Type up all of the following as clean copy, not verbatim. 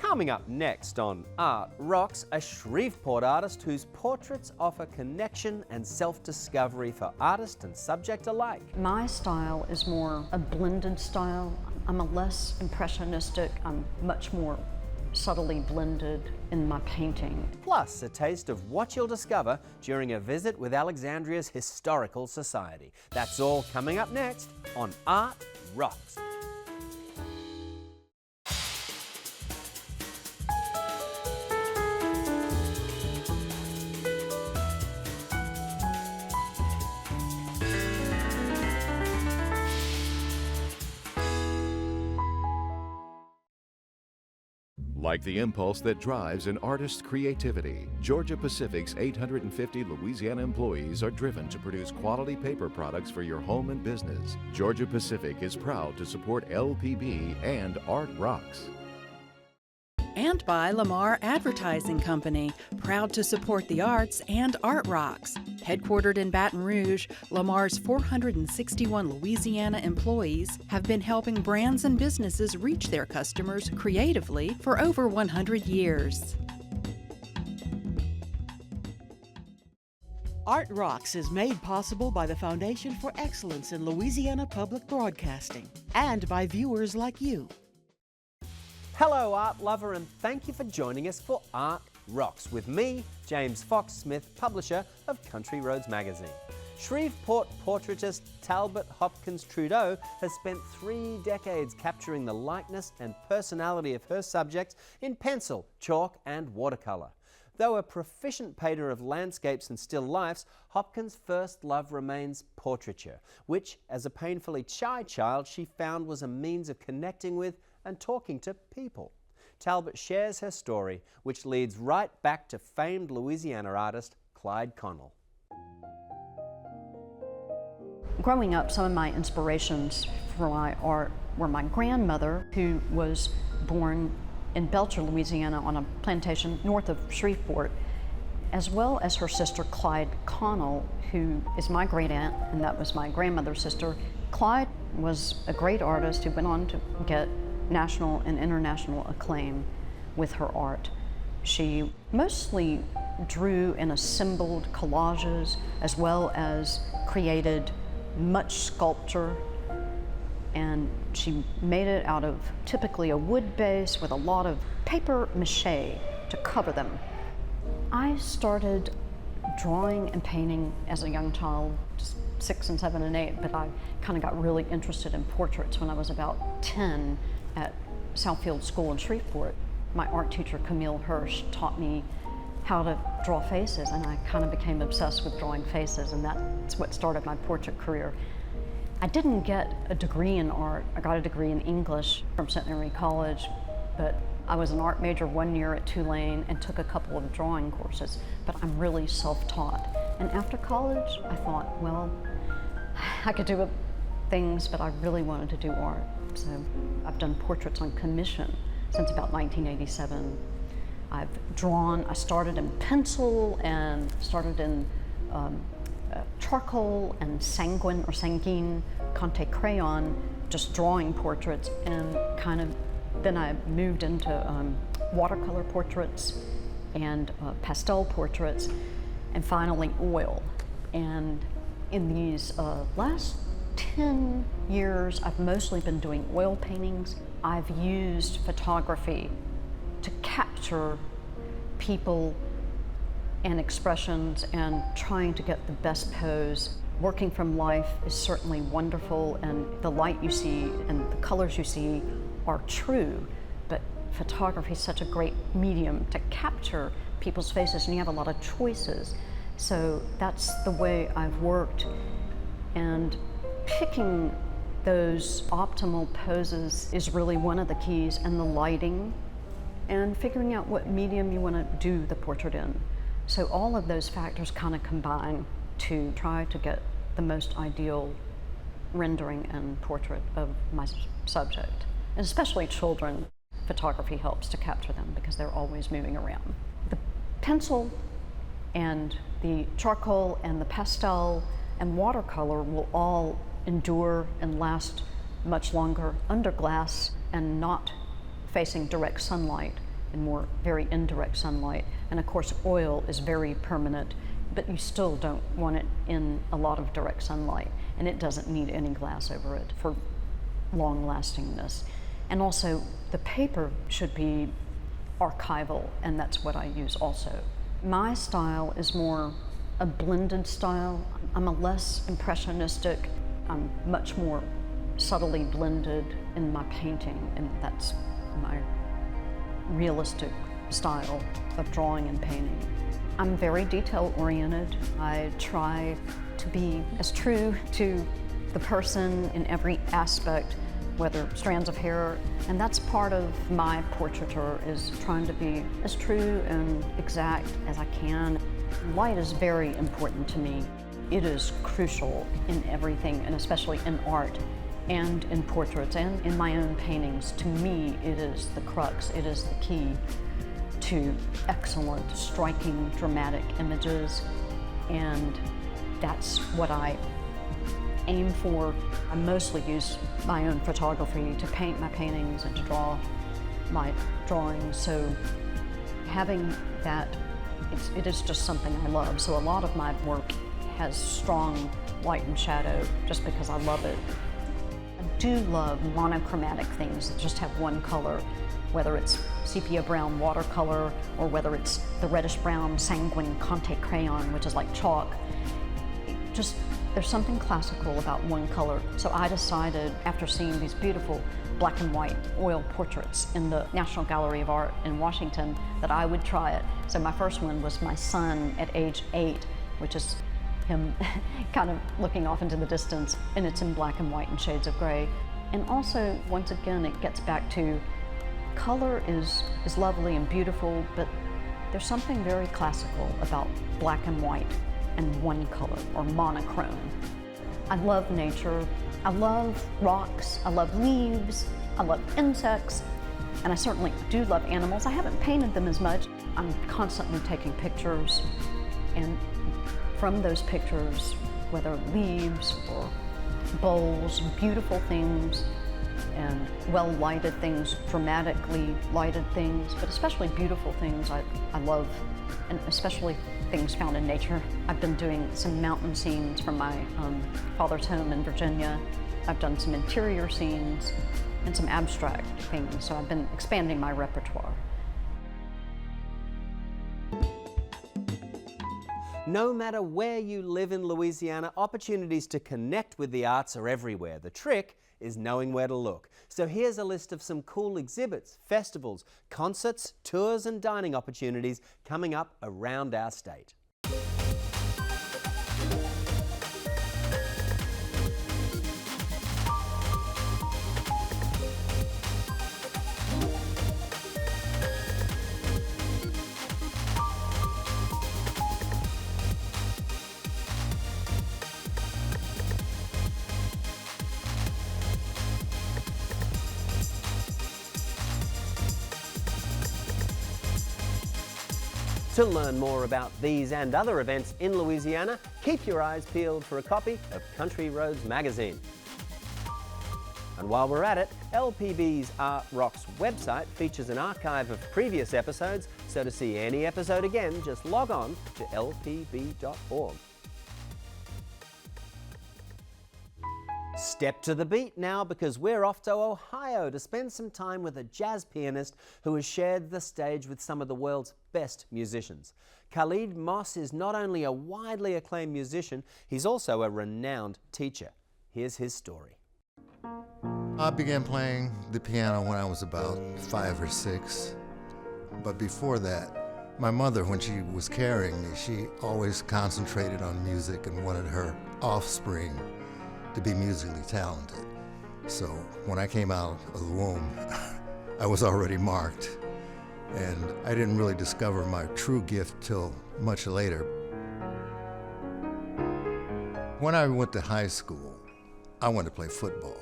Coming up next on Art Rocks, a Shreveport artist whose portraits offer connection and self-discovery for artist and subject alike. My style is more a blended style. I'm a less impressionistic, I'm much more subtly blended in my painting. Plus, a taste of what you'll discover during a visit with Alexandria's Historical Society. That's all coming up next on Art Rocks. Like the impulse that drives an artist's creativity, Georgia Pacific's 850 Louisiana employees are driven to produce quality paper products for your home and business. Georgia Pacific is proud to support LPB and Art Rocks. And by Lamar Advertising Company, proud to support the arts and Art Rocks. Headquartered in Baton Rouge, Lamar's 461 Louisiana employees have been helping brands and businesses reach their customers creatively for over 100 years. Art Rocks is made possible by the Foundation for Excellence in Louisiana Public Broadcasting and by viewers like you. Hello, art lover, and thank you for joining us for Art Rocks with me, James Fox-Smith, publisher of Country Roads magazine. Shreveport portraitist Talbot Hopkins Trudeau has spent 3 decades capturing the likeness and personality of her subjects in pencil, chalk, and watercolor. Though a proficient painter of landscapes and still lifes, Hopkins' first love remains portraiture, which, as a painfully shy child, she found was a means of connecting with and talking to people. Talbot shares her story, which leads right back to famed Louisiana artist Clyde Connell. Growing up, some of my inspirations for my art were my grandmother, who was born in Belcher, Louisiana, on a plantation north of Shreveport, as well as her sister Clyde Connell, who is my great aunt, and that was my grandmother's sister. Clyde was a great artist who went on to get national and international acclaim with her art. She mostly drew and assembled collages, as well as created much sculpture, and she made it out of typically a wood base with a lot of paper mache to cover them. I started drawing and painting as a young child, just 6 and 7 and 8, but I kind of got really interested in portraits when I was about 10 at Southfield School in Shreveport. My art teacher, Camille Hirsch, taught me how to draw faces, and I kind of became obsessed with drawing faces, and that's what started my portrait career. I didn't get a degree in art. I got a degree in English from Centenary College, but I was an art major 1 year at Tulane and took a couple of drawing courses, but I'm really self-taught. And after college, I thought, well, I could do things, but I really wanted to do art. So I've done portraits on commission since about 1987. I've drawn, I started in pencil and started in charcoal and sanguine or sanguine Conte crayon, just drawing portraits, and then I moved into watercolor portraits and pastel portraits, and finally oil. And in these last 10 years, I've mostly been doing oil paintings. I've used photography to capture people and expressions and trying to get the best pose. Working from life is certainly wonderful, and the light you see and the colors you see are true, but photography is such a great medium to capture people's faces, and you have a lot of choices. So that's the way I've worked, and picking those optimal poses is really one of the keys, and the lighting, and figuring out what medium you want to do the portrait in. So all of those factors kind of combine to try to get the most ideal rendering and portrait of my subject. And especially children, photography helps to capture them because they're always moving around. The pencil and the charcoal and the pastel and watercolor will all endure and last much longer under glass and not facing direct sunlight in more very indirect sunlight. And of course, oil is very permanent, but you still don't want it in a lot of direct sunlight, and it doesn't need any glass over it for long lastingness. And also, the paper should be archival, and that's what I use also. My style is more a blended style. I'm a less impressionistic, I'm much more subtly blended in my painting, and that's my realistic style of drawing and painting. I'm very detail-oriented. I try to be as true to the person in every aspect, whether strands of hair, and that's part of my portraiture, is trying to be as true and exact as I can. Light is very important to me. It is crucial in everything, and especially in art and in portraits and in my own paintings. To me, it is the crux, it is the key to excellent, striking, dramatic images, and that's what I aim for. I mostly use my own photography to paint my paintings and to draw my drawings, so having that, it is just something I love. So a lot of my work has strong light and shadow just because I love it. I do love monochromatic things that just have one color, whether it's sepia brown watercolor or whether it's the reddish brown sanguine Conte crayon, which is like chalk. There's something classical about one color. So I decided, after seeing these beautiful black and white oil portraits in the National Gallery of Art in Washington, that I would try it. So my first one was my son at age 8, which is him kind of looking off into the distance, and it's in black and white and shades of gray. And also, once again, it gets back to color is lovely and beautiful, but there's something very classical about black and white and one color, or monochrome. I love nature. I love rocks. I love leaves. I love insects. And I certainly do love animals. I haven't painted them as much. I'm constantly taking pictures, and from those pictures, whether leaves or bowls, beautiful things, and well-lighted things, dramatically lighted things, but especially beautiful things I love, and especially things found in nature. I've been doing some mountain scenes from my father's home in Virginia. I've done some interior scenes and some abstract things, so I've been expanding my repertoire. No matter where you live in Louisiana, opportunities to connect with the arts are everywhere. The trick is knowing where to look. So here's a list of some cool exhibits, festivals, concerts, tours and dining opportunities coming up around our state. To learn more about these and other events in Louisiana, keep your eyes peeled for a copy of Country Roads magazine. And while we're at it, LPB's Art Rocks website features an archive of previous episodes, so to see any episode again, just log on to lpb.org. Step to the beat now, because we're off to Ohio to spend some time with a jazz pianist who has shared the stage with some of the world's best musicians. Khalid Moss is not only a widely acclaimed musician, he's also a renowned teacher. Here's his story. I began playing the piano when I was about 5 or 6, but before that, my mother, when she was carrying me, she always concentrated on music and wanted her offspring to be musically talented. So when I came out of the womb, I was already marked, and I didn't really discover my true gift till much later. When I went to high school, I wanted to play football,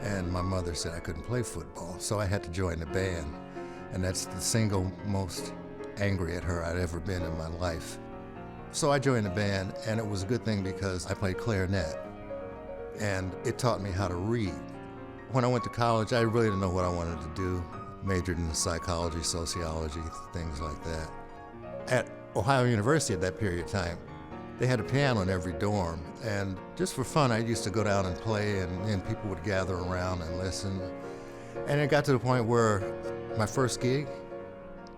and my mother said I couldn't play football, so I had to join the band, and that's the single most angry at her I'd ever been in my life. So I joined the band, and it was a good thing because I played clarinet, and it taught me how to read. When I went to college, I really didn't know what I wanted to do. majored in psychology, sociology, things like that. At Ohio University at that period of time, they had a piano in every dorm, and just for fun, I used to go down and play, and people would gather around and listen. And it got to the point where my first gig,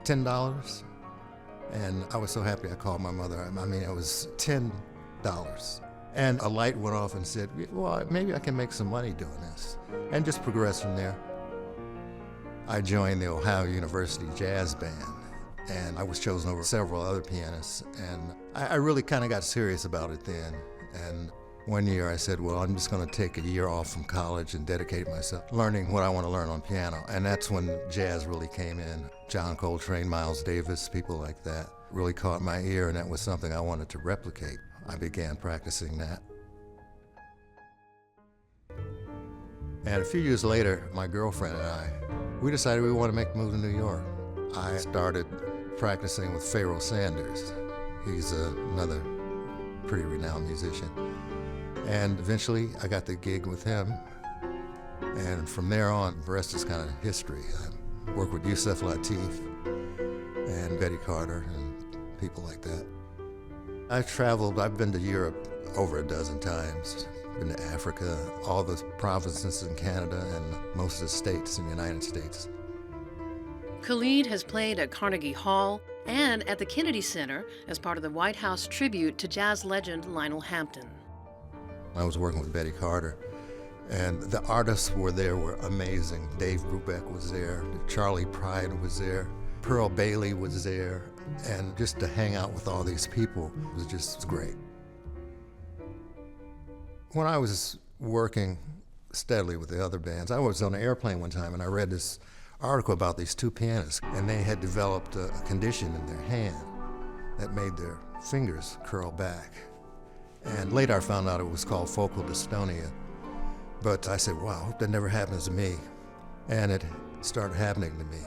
$10, and I was so happy I called my mother. I mean, it was $10. And a light went off and said, well, maybe I can make some money doing this, and just progress from there. I joined the Ohio University Jazz Band, and I was chosen over several other pianists, and I really kind of got serious about it then. And one year I said, well, I'm just going to take a year off from college and dedicate myself learning what I want to learn on piano. And that's when jazz really came in. John Coltrane, Miles Davis, people like that really caught my ear, and that was something I wanted to replicate. I began practicing that. And a few years later, my girlfriend and I, we decided we wanted to make the move to New York. I started practicing with Pharoah Sanders. He's another pretty renowned musician. And eventually I got the gig with him. And from there on, the rest is kind of history. I worked with Yusef Lateef and Betty Carter and people like that. I've been to Europe over a dozen times. Been to Africa, all the provinces in Canada, and most of the states in the United States. Khalid has played at Carnegie Hall and at the Kennedy Center as part of the White House tribute to jazz legend Lionel Hampton. I was working with Betty Carter, and the artists were amazing. Dave Brubeck was there, Charlie Pride was there, Pearl Bailey was there, and just to hang out with all these people was just great. When I was working steadily with the other bands, I was on an airplane one time and I read this article about these two pianists, and they had developed a condition in their hand that made their fingers curl back. And later I found out it was called focal dystonia. But I said, wow, I hope that never happens to me. And it started happening to me.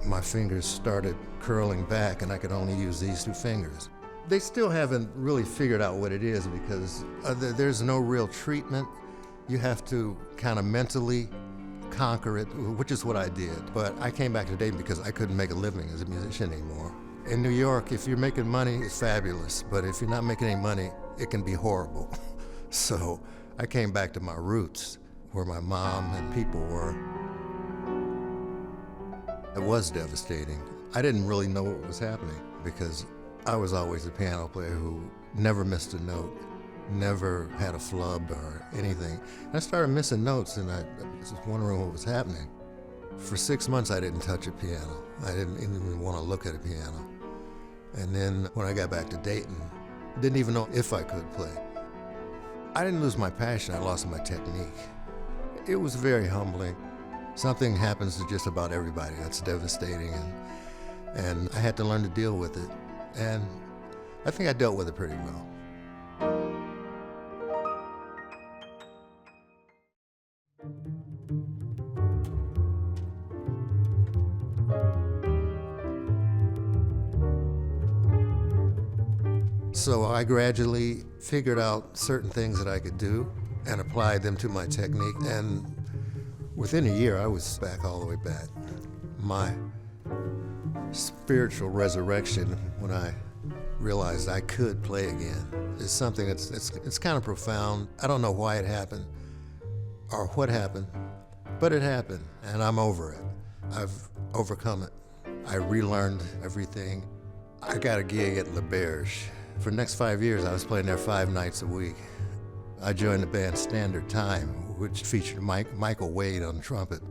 My fingers started curling back and I could only use these two fingers. They still haven't really figured out what it is because there's no real treatment. You have to kind of mentally conquer it, which is what I did. But I came back to Dayton because I couldn't make a living as a musician anymore. In New York, if you're making money, it's fabulous. But if you're not making any money, it can be horrible. So I came back to my roots, where my mom and people were. It was devastating. I didn't really know what was happening because I was always a piano player who never missed a note, never had a flub or anything. And I started missing notes and I was just wondering what was happening. For 6 months I didn't touch a piano. I didn't even want to look at a piano. And then when I got back to Dayton, I didn't even know if I could play. I didn't lose my passion, I lost my technique. It was very humbling. Something happens to just about everybody that's devastating, and I had to learn to deal with it. And I think I dealt with it pretty well. So I gradually figured out certain things that I could do and applied them to my technique. And within a year, I was back all the way back. My spiritual resurrection when I realized I could play again is something it's kind of profound. I don't know why it happened or what happened, but it happened and I'm over it. I've overcome it. I relearned everything. I got a gig at L'Auberge. For the next 5 years, I was playing there 5 nights a week. I joined the band Standard Time, which featured Michael Wade on trumpet.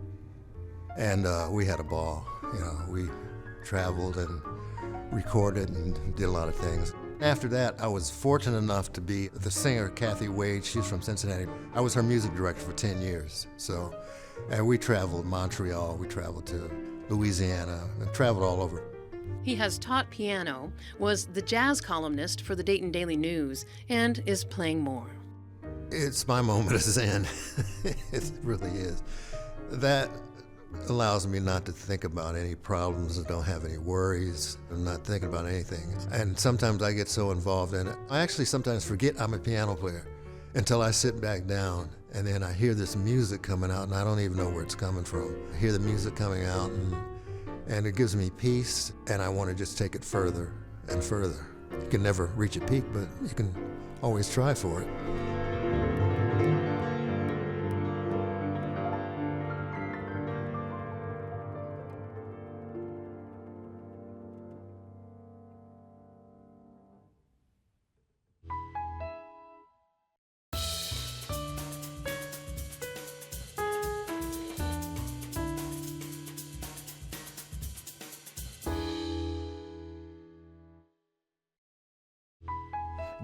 And we had a ball. You know, we traveled and recorded and did a lot of things. After that, I was fortunate enough to be the singer, Kathy Wade. She's from Cincinnati. I was her music director for 10 years. So, and we traveled Montreal, we traveled to Louisiana, and traveled all over. He has taught piano, was the jazz columnist for the Dayton Daily News, and is playing more. It's my moment of zen. It really is. That allows me not to think about any problems, I don't have any worries, I'm not thinking about anything. And sometimes I get so involved in it, I actually sometimes forget I'm a piano player until I sit back down and then I hear this music coming out and I don't even know where it's coming from. I hear the music coming out and and it gives me peace, and I want to just take it further and further. You can never reach a peak, but you can always try for it.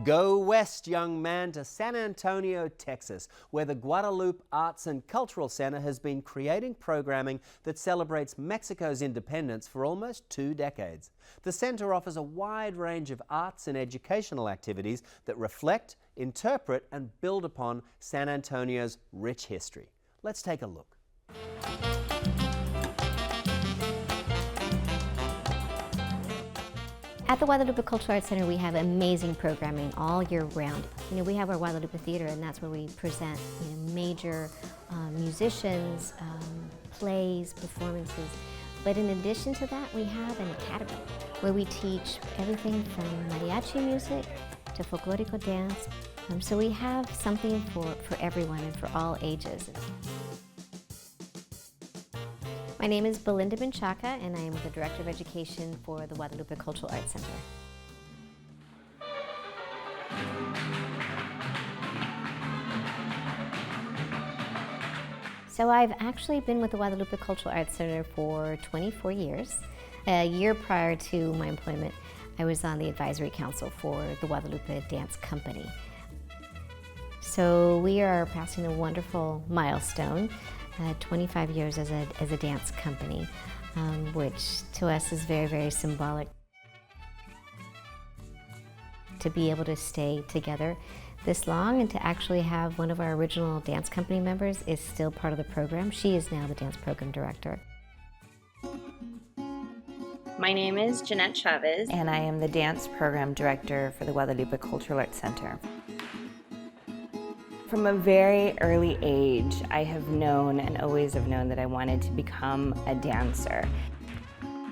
Go west, young man, to San Antonio, Texas, where the Guadalupe Arts and Cultural Center has been creating programming that celebrates Mexico's independence for almost 2 decades. The center offers a wide range of arts and educational activities that reflect, interpret, and build upon San Antonio's rich history. Let's take a look. At the Guadalupe Cultural Arts Center, we have amazing programming all year round. We have our Guadalupe Theater, and that's where we present major musicians, plays, performances. But in addition to that, we have an academy where we teach everything from mariachi music to folklorico dance. So we have something for everyone and for all ages. My name is Belinda Benchaca, and I am the Director of Education for the Guadalupe Cultural Arts Center. So I've actually been with the Guadalupe Cultural Arts Center for 24 years. A year prior to my employment, I was on the advisory council for the Guadalupe Dance Company. So we are passing a wonderful milestone. 25 years as a dance company, which to us is very, very symbolic. To be able to stay together this long and to actually have one of our original dance company members is still part of the program. She is now the dance program director. My name is Jeanette Chavez, and I am the dance program director for the Guadalupe Cultural Arts Center. From a very early age, I have known and always have known that I wanted to become a dancer.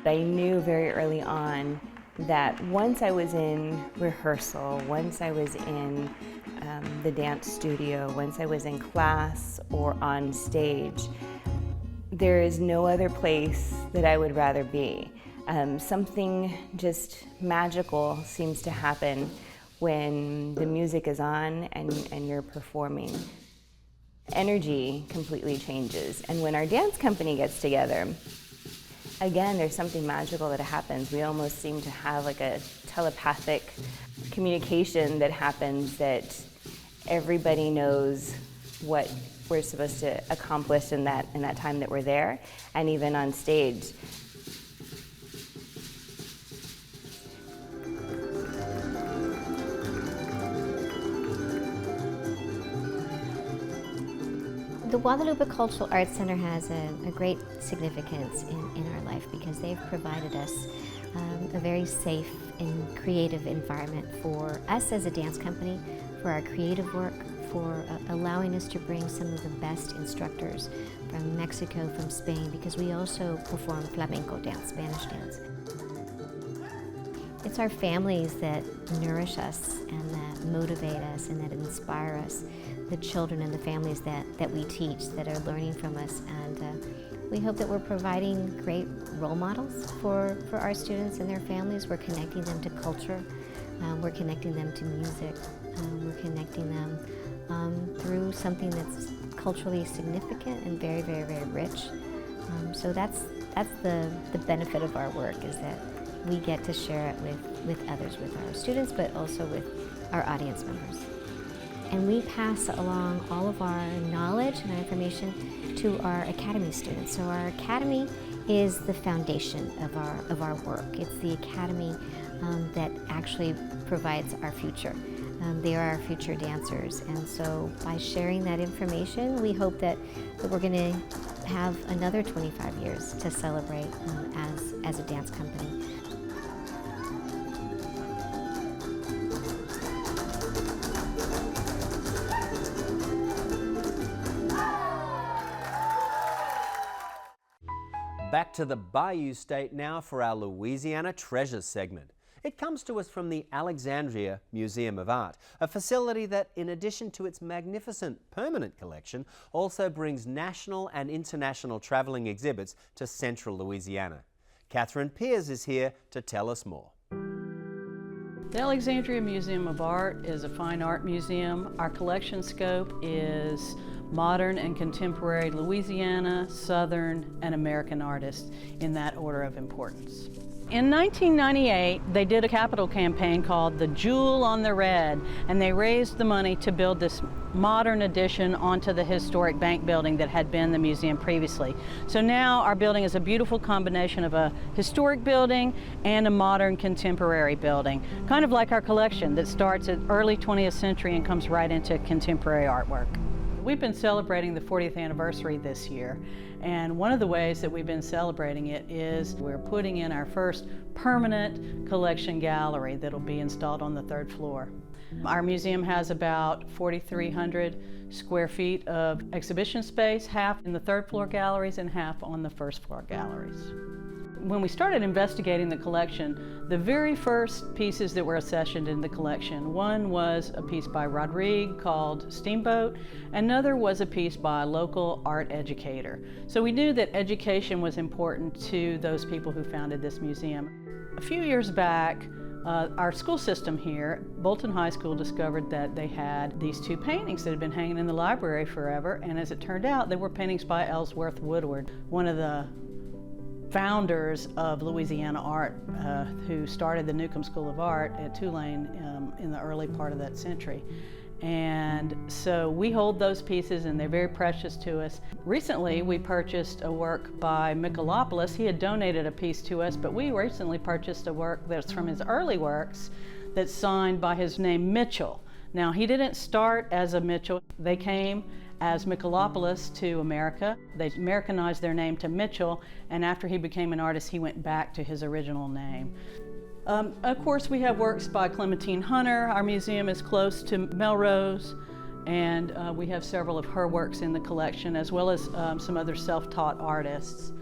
I knew very early on that once I was in rehearsal, once I was in the dance studio, once I was in class or on stage, there is no other place that I would rather be. Something just magical seems to happen when the music is on and you're performing. Energy completely changes. And when our dance company gets together, again, there's something magical that happens. We almost seem to have like a telepathic communication that happens, that everybody knows what we're supposed to accomplish in that time that we're there, and even on stage. The Guadalupe Cultural Arts Center has a great significance in our life because they've provided us a very safe and creative environment for us as a dance company, for our creative work, for allowing us to bring some of the best instructors from Mexico, from Spain, because we also perform flamenco dance, Spanish dance. It's our families that nourish us and that motivate us and that inspire us, the children and the families that we teach, that are learning from us. And we hope that we're providing great role models for our students and their families. We're connecting them to culture. We're connecting them to music. We're connecting them through something that's culturally significant and very, very, very rich. So that's the benefit of our work, is that we get to share it with others, with our students, but also with our audience members. And we pass along all of our knowledge and our information to our academy students. So our academy is the foundation of our work. It's the academy that actually provides our future. They are our future dancers. And so by sharing that information, we hope that we're going to have another 25 years to celebrate as a dance company. Back to the Bayou State now for our Louisiana Treasures segment. It comes to us from the Alexandria Museum of Art, a facility that, in addition to its magnificent permanent collection, also brings national and international travelling exhibits to central Louisiana. Catherine Peers is here to tell us more. The Alexandria Museum of Art is a fine art museum. Our collection scope is modern and contemporary Louisiana, Southern, and American artists in that order of importance. In 1998, they did a capital campaign called The Jewel on the Red, and they raised the money to build this modern addition onto the historic bank building that had been the museum previously. So now our building is a beautiful combination of a historic building and a modern contemporary building, kind of like our collection that starts at early 20th century and comes right into contemporary artwork. We've been celebrating the 40th anniversary this year, and one of the ways that we've been celebrating it is we're putting in our first permanent collection gallery that'll be installed on the 3rd floor. Our museum has about 4,300 square feet of exhibition space, half in the 3rd floor galleries and half on the 1st floor galleries. When we started investigating the collection, the very first pieces that were accessioned in the collection, one was a piece by Rodrigue called Steamboat, another was a piece by a local art educator. So we knew that education was important to those people who founded this museum. A few years back, our school system here, Bolton High School, discovered that they had these 2 paintings that had been hanging in the library forever, and as it turned out, they were paintings by Ellsworth Woodward, one of the founders of Louisiana art, who started the Newcomb School of Art at Tulane in the early part of that century. And so we hold those pieces and they're very precious to us. Recently we purchased a work by Michelopoulos. He had donated a piece to us, but we recently purchased a work that's from his early works that's signed by his name Mitchell. Now he didn't start as a Mitchell. They came as Michelopoulos to America. They Americanized their name to Mitchell, and after he became an artist, he went back to his original name. Of course, we have works by Clementine Hunter. Our museum is close to Melrose, and we have several of her works in the collection, as well as some other self-taught artists.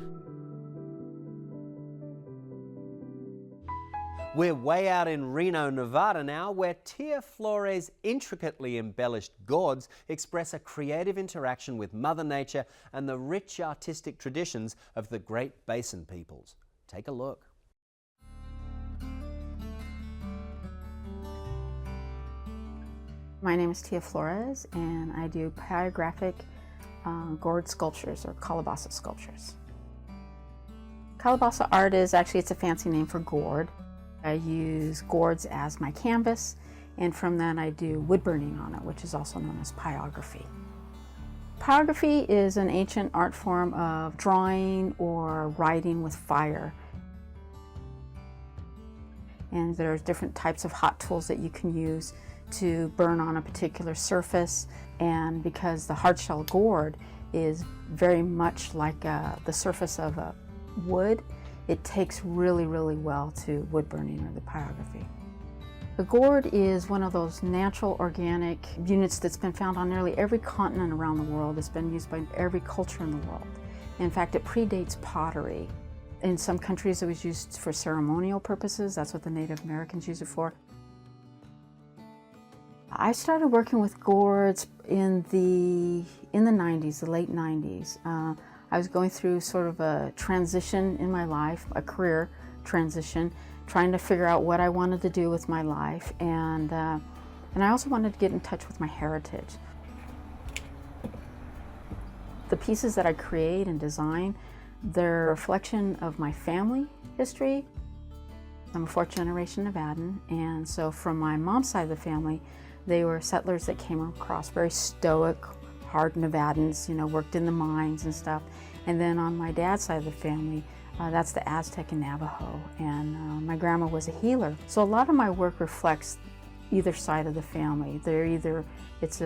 We're way out in Reno, Nevada now, where Tia Flores' intricately embellished gourds express a creative interaction with Mother Nature and the rich artistic traditions of the Great Basin peoples. Take a look. My name is Tia Flores, and I do pyrographic gourd sculptures, or calabaza sculptures. Calabaza art is actually, it's a fancy name for gourd. I use gourds as my canvas, and from that I do wood burning on it, which is also known as pyrography. Pyrography is an ancient art form of drawing or writing with fire. And there's different types of hot tools that you can use to burn on a particular surface, and because the hardshell gourd is very much like the surface of a wood, it takes really, really well to wood burning or the pyrography. The gourd is one of those natural organic units that's been found on nearly every continent around the world. It's been used by every culture in the world. In fact, it predates pottery. In some countries it was used for ceremonial purposes. That's what the Native Americans use it for. I started working with gourds in the 90s, the late 90s. I was going through sort of a transition in my life, a career transition, trying to figure out what I wanted to do with my life, and I also wanted to get in touch with my heritage. The pieces that I create and design, they're a reflection of my family history. I'm a 4th generation Nevadan, and so from my mom's side of the family, they were settlers that came across, very stoic, hard Nevadans, you know, worked in the mines and stuff. And then on my dad's side of the family, that's the Aztec and Navajo, and my grandma was a healer. So a lot of my work reflects either side of the family. It's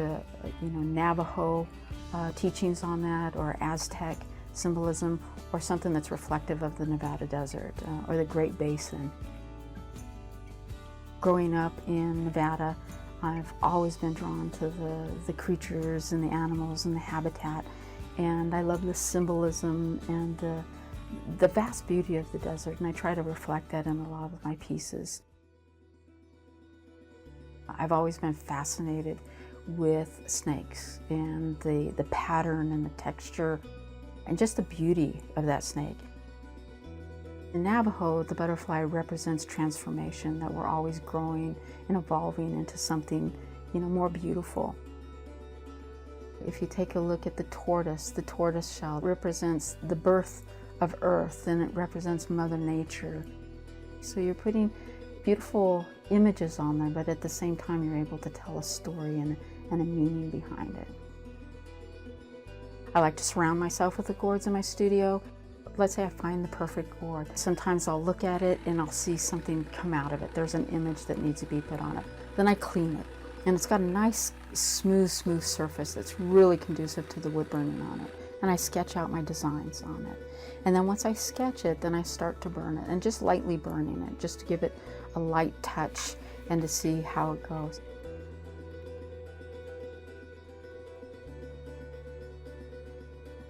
Navajo teachings on that, or Aztec symbolism, or something that's reflective of the Nevada desert or the Great Basin. Growing up in Nevada, I've always been drawn to the creatures and the animals and the habitat, and I love the symbolism and the vast beauty of the desert, and I try to reflect that in a lot of my pieces. I've always been fascinated with snakes and the pattern and the texture and just the beauty of that snake. In Navajo, the butterfly represents transformation, that we're always growing and evolving into something, more beautiful. If you take a look at the tortoise shell represents the birth of Earth, and it represents Mother Nature. So you're putting beautiful images on there, but at the same time you're able to tell a story and a meaning behind it. I like to surround myself with the gourds in my studio. Let's say I find the perfect gourd. Sometimes I'll look at it and I'll see something come out of it. There's an image that needs to be put on it. Then I clean it. And it's got a nice, smooth surface that's really conducive to the wood burning on it. And I sketch out my designs on it. And then once I sketch it, then I start to burn it, and just lightly burning it, just to give it a light touch and to see how it goes.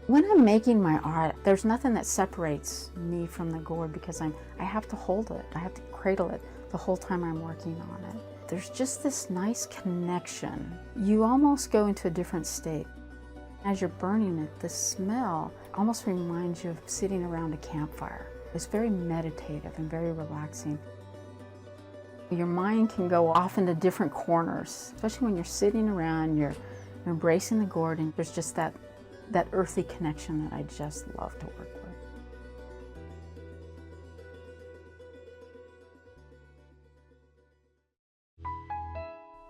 When I'm making my art, there's nothing that separates me from the gourd, because I have to hold it, I have to cradle it the whole time I'm working on it. There's just this nice connection. You almost go into a different state. As you're burning it, the smell almost reminds you of sitting around a campfire. It's very meditative and very relaxing. Your mind can go off into different corners, especially when you're sitting around, you're embracing the gourd, and there's just that earthy connection that I just love to work with.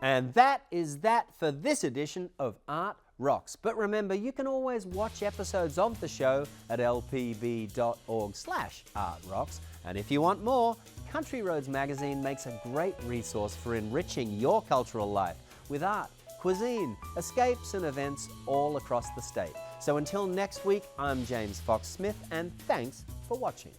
And that is that for this edition of Art Rocks. But remember, you can always watch episodes of the show at lpb.org/artrocks. And if you want more, Country Roads Magazine makes a great resource for enriching your cultural life with art, cuisine, escapes and events all across the state. So until next week, I'm James Fox Smith, and thanks for watching.